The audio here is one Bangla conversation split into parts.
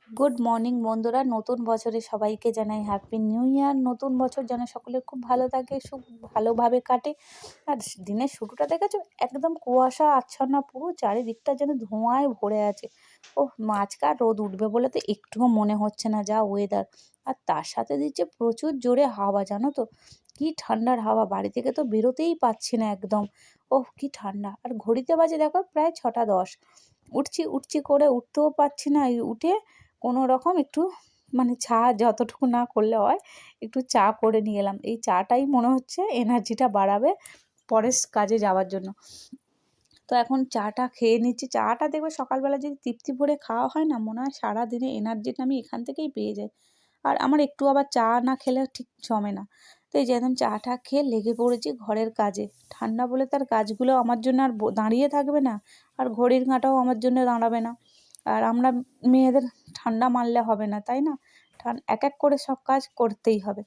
গুড মর্নিং বন্ধুরা, নতুন বছরে সবাইকে জানাই হ্যাপি নিউ ইয়ার। নতুন বছর যেন সকলের খুব ভালো থাকে, ভালোভাবে কাটে। আর দিনের শুরুটা দেখেছো, একদম কুয়াশা আচ্ছন্ন, পুরো চারিদিকটা যেন ধোঁয়ায় ভরে আছে। আজকে আর রোদ উঠবে বলে তো একটুও মনে হচ্ছে না, যা ওয়েদার। আর তার সাথে দিচ্ছে প্রচুর জোরে হাওয়া, জানো তো, কি ঠান্ডার হাওয়া, বাড়ি থেকে তো বেরোতেই পাচ্ছি না একদম। কি ঠান্ডা! আর ঘড়িতে বাজে দেখো প্রায় 6টা 10। উঠছি উঠছি করে উঠতেও পারছি না, এই উঠে কোনো রকম একটু চা যতটুকু না করলে হয়, একটু চা করে নিয়ে এলাম। এই চাটাই মনে হচ্ছে এনার্জিটা বাড়াবে পরের কাজে যাওয়ার জন্য। তো এখন চাটা খেয়ে নিচ্ছি। চাটা দেখবে সকালবেলা যদি তৃপ্তি ভরে খাওয়া হয় না, মনে হয় সারাদিনে এনার্জিটা আমি এখান থেকেই পেয়ে যাই। আর আমার একটু আবার চা না খেলে ঠিক জমে না। তো এই যে একদম চাটা খেয়ে লেগে পড়েছি ঘরের কাজে। ঠান্ডা বলে তার কাজগুলো আমার জন্য আর দাঁড়িয়ে থাকবে না, আর ঘড়ির কাঁটাও আমার জন্য দাঁড়াবে না। আর আমরা মেয়েদের ঠান্ডা মারলে হবে না, তাই না? এক এক করে সব কাজ করতেই হবে।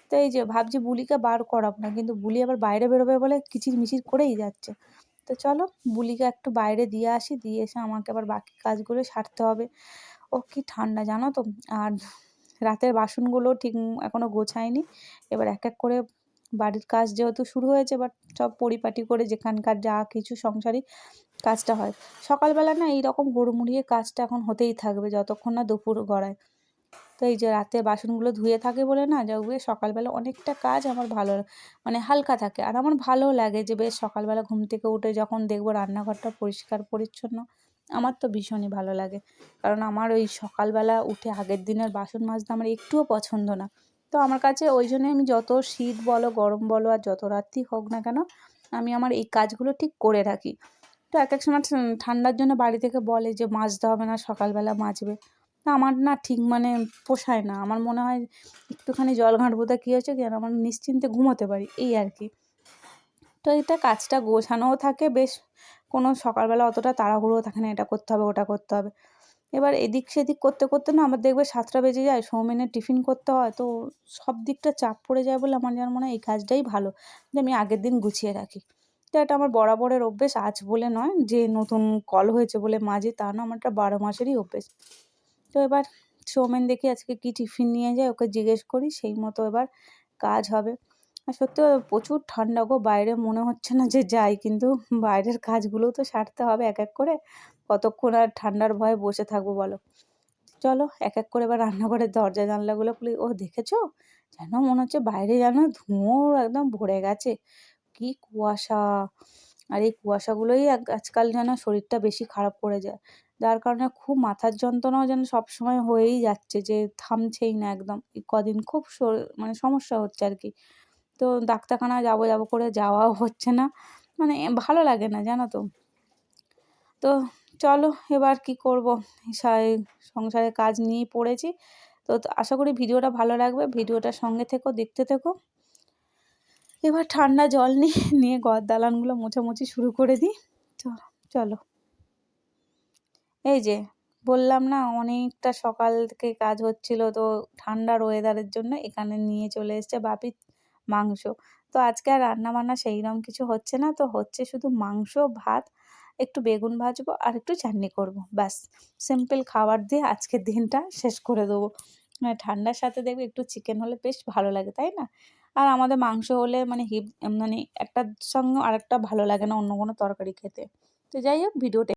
তো এই যে ভাবছি বুলিকে বার করাবো না, কিন্তু বুলি আবার বাইরে বেরোবে বলে কিচির মিচির করেই যাচ্ছে। তো চলো বুলিকে একটু বাইরে দিয়ে আসি, দিয়ে এসে আমাকে আবার বাকি কাজগুলো সারতে হবে। কি ঠান্ডা জানো তো। আর রাতের বাসনগুলো ঠিক এখনো গোছাইনি। এবার এক এক করে বাড়ির কাজ যেহেতু শুরু হয়েছে, এবার সব পরিপাটি করে যেখানকার যা কিছু সংসারিক কাজটা হয়। সকালবেলা না এইরকম হুড়মুড়িয়ে কাজটা এখন হতেই থাকবে যতক্ষণ না দুপুর গড়ায়। তো এই যে রাতে বাসনগুলো ধুয়ে থাকে বলে না, যাবে সকালবেলা অনেকটা কাজ আমার ভালো হালকা থাকে। আর আমার ভালোও লাগে যে বেশ সকালবেলা ঘুম থেকে উঠে যখন দেখবো রান্নাঘরটা পরিষ্কার পরিচ্ছন্ন, আমার তো ভীষণই ভালো লাগে। কারণ আমার ওই সকালবেলা উঠে আগের দিনের বাসন মাজতে আমার একটুও পছন্দ না। তো আমার কাছে ওই জন্যে আমি যত শীত বলো গরম বলো আর যত রাত্রি হোক না কেন, আমি আমার এই কাজগুলো ঠিক করে রাখি। তো এক এক সময় ঠান্ডার জন্য বাড়ি থেকে বলে যে মাজতে হবে না, সকালবেলা মাজবে। তা আমার না ঠিক পোষায় না। আমার মনে হয় একটুখানি জল ঘাঁটবো, তা কী হয়েছে কি, আর আমার নিশ্চিন্তে ঘুমোতে পারি, এই আর কি। তো এটা কাজটা গোছানোও থাকে বেশ, কোনো সকালবেলা অতটা তাড়াহুড়োও থাকে না, এটা করতে হবে ওটা করতে হবে। এবার এদিক সেদিক করতে করতে না আমার দেখবে 7টা বেজে যায়, সৌমেনের টিফিন করতে হয়, তো সব দিকটা চাপ পড়ে যায় বলে আমার যেন মনে হয় এই কাজটাই ভালো যে আমি আগের দিন গুছিয়ে রাখি। তো এটা আমার বরাবরের অভ্যেস, আজ বলে নয় যে নতুন কল হয়েছে বলে মাঝে, তা না, আমার একটা 12 মাসেরই অভ্যেস। তো এবার সৌমেন দেখি আজকে কি টিফিন নিয়ে যায়, ওকে জিজ্ঞেস করি, সেই মতো এবার কাজ হবে। আর সত্যি প্রচুর ঠান্ডা গো, বাইরে মনে হচ্ছে না যে যাই, কিন্তু বাইরের কাজগুলোও তো সারতে হবে এক এক করে। কতক্ষণ আর ঠান্ডার ভয়ে বসে থাকবো বলো। চলো এক এক করে এবার রান্নাঘরের দরজা জানলাগুলো খুলি। দেখেছো, যেন মনে হচ্ছে বাইরে যেন ধুঁয়ো একদম ভরে গেছে, কি কুয়াশা! আর এই কুয়াশাগুলোই আজকাল যেন শরীরটা বেশি খারাপ করে যায়, যার কারণে খুব মাথার যন্ত্রণাও যেন সবসময় হয়েই যাচ্ছে, যে থামছেই না একদম। এই কদিন খুব সমস্যা হচ্ছে আর কি। তো ডাক্তারখানায় যাবো যাবো করে যাওয়াও হচ্ছে না, ভালো লাগে না, জানো তো। তো চলো এবার কি করব, সংসারের কাজ নিয়েই পড়েছি। তো আশা করি ভিডিওটা ভালো লাগবে, ভিডিওটার সঙ্গে থেকো, দেখতে থেকো। এবার ঠান্ডা জল নিয়ে ঘর দালানগুলো মোছামুছি শুরু করে দিই। তো চলো, এই যে বললাম না অনেকটা সকাল থেকে কাজ হচ্ছিল, তো ঠান্ডার ওয়েদারের জন্য এখানে নিয়ে চলে এসেছে বাপি মাংস। তো আজকে আর রান্না বান্না সেইরকম কিছু হচ্ছে না, তো হচ্ছে শুধু মাংস, ভাত, একটু বেগুন ভাজবো আর একটু চাটনি করব, ব্যাস। সিম্পল খাবার দিয়ে আজকের দিনটা শেষ করে দেবো। ঠান্ডার সাথে দেখবে একটু চিকেন হলে বেশ ভালো লাগে, তাই না? আর আমাদের মাংস হলে একটার সঙ্গে আরেকটা ভালো লাগে না অন্য কোনো তরকারি খেতে। তো যাই হোক, ভিডিওটা